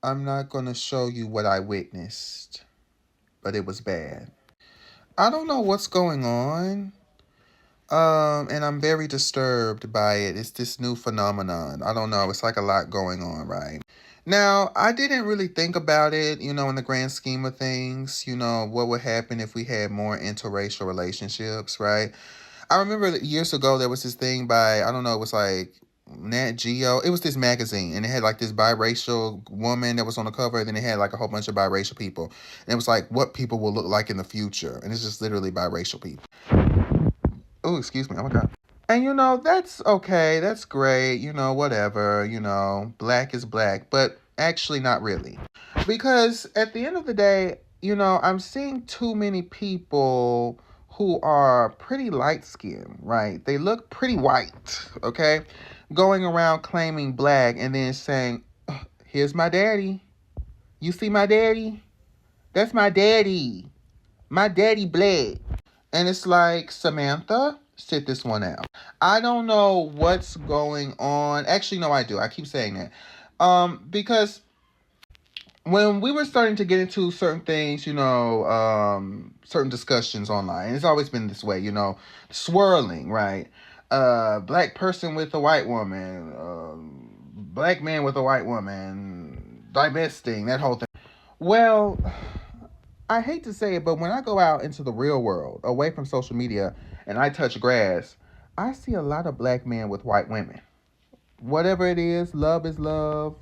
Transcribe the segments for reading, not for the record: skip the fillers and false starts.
I'm not going to show you what I witnessed, but it was bad. I don't know what's going on. And I'm very disturbed by it. It's this new phenomenon. I don't know. It's like a lot going on, right? Now, I didn't really think about it, in the grand scheme of things, what would happen if we had more interracial relationships, right? I remember that years ago there was this thing by, I don't know, it was like Nat Geo. It was this magazine and it had like this biracial woman that was on the cover, and then it had like a whole bunch of biracial people. And it was like what people will look like in the future. And it's just literally biracial people. Oh, excuse me. Oh my God. And that's okay. That's great. Whatever. Black is black, but actually not really. Because at the end of the day, I'm seeing too many people who are pretty light skinned, right? They look pretty white, okay? Going around claiming black and then saying, here's my daddy. You see my daddy? That's my daddy. My daddy black. And it's like, Samantha, sit this one out. I don't know what's going on. Actually, no, I do. I keep saying that. Because when we were starting to get into certain things, certain discussions online, it's always been this way, swirling, right? Black person with a white woman, black man with a white woman, divesting, that whole thing. Well, I hate to say it, but when I go out into the real world, away from social media, and I touch grass, I see a lot of black men with white women. Whatever it is, love is love.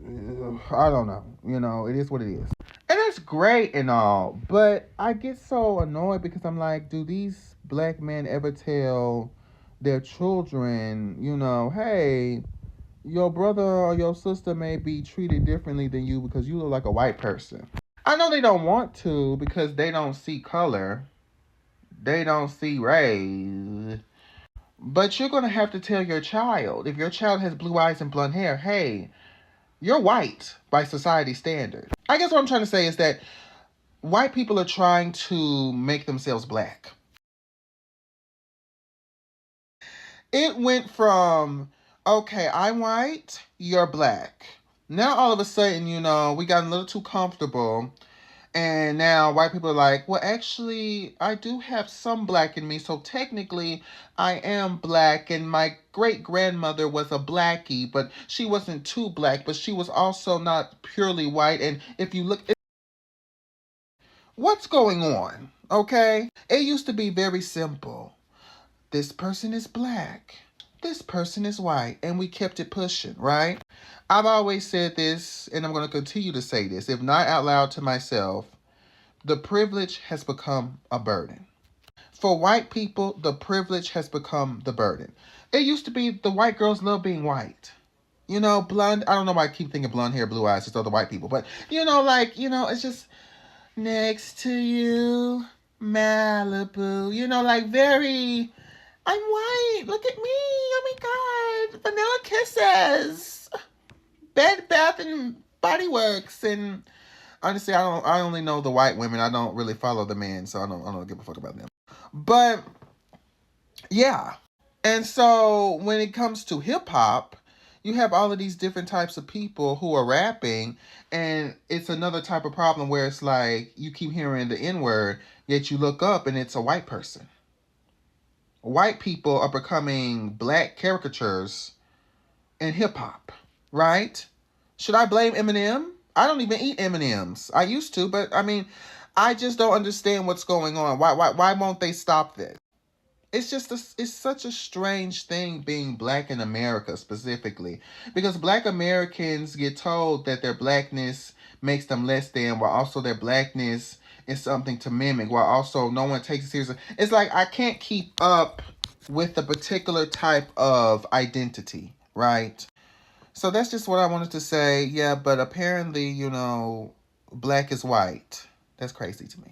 I don't know. It is what it is. And that's great and all, but I get so annoyed because I'm like, do these black men ever tell their children, hey, your brother or your sister may be treated differently than you because you look like a white person? I know they don't want to because they don't see color, they don't see race. But you're going to have to tell your child, if your child has blue eyes and blonde hair, hey, you're white by society standard. I guess what I'm trying to say is that white people are trying to make themselves black. It went from, okay, I'm white, you're black. Now all of a sudden, we got a little too comfortable. And now white people are like, well, actually, I do have some black in me. So technically, I am black. And my great grandmother was a blackie, but she wasn't too black, but she was also not purely white. And if you look, what's going on? Okay? It used to be very simple. This person is black. This person is white. And we kept it pushing, right? I've always said this, and I'm going to continue to say this, if not out loud to myself. The privilege has become a burden. For white people, the privilege has become the burden. It used to be the white girls love being white. Blonde. I don't know why I keep thinking blonde hair, blue eyes, it's other white people. But, it's just next to you, Malibu. Like very, I'm white. Look at me. Oh my God. Vanilla Kisses. Bed Bath and Body Works. And honestly, I only know the white women. I don't really follow the men, so I don't give a fuck about them. But yeah. And so when it comes to hip hop, you have all of these different types of people who are rapping, and it's another type of problem where it's like you keep hearing the N-word, yet you look up and it's a white person. White people are becoming black caricatures in hip hop, right? Should I blame Eminem? I don't even eat M&Ms. I used to, but I mean, I just don't understand what's going on. Why won't they stop this? It's such a strange thing being black in America specifically, because black Americans get told that their blackness makes them less than, while also their blackness is something to mimic, while also no one takes it seriously. It's like I can't keep up with the particular type of identity, right? So that's just what I wanted to say. Yeah, but apparently, black is white. That's crazy to me.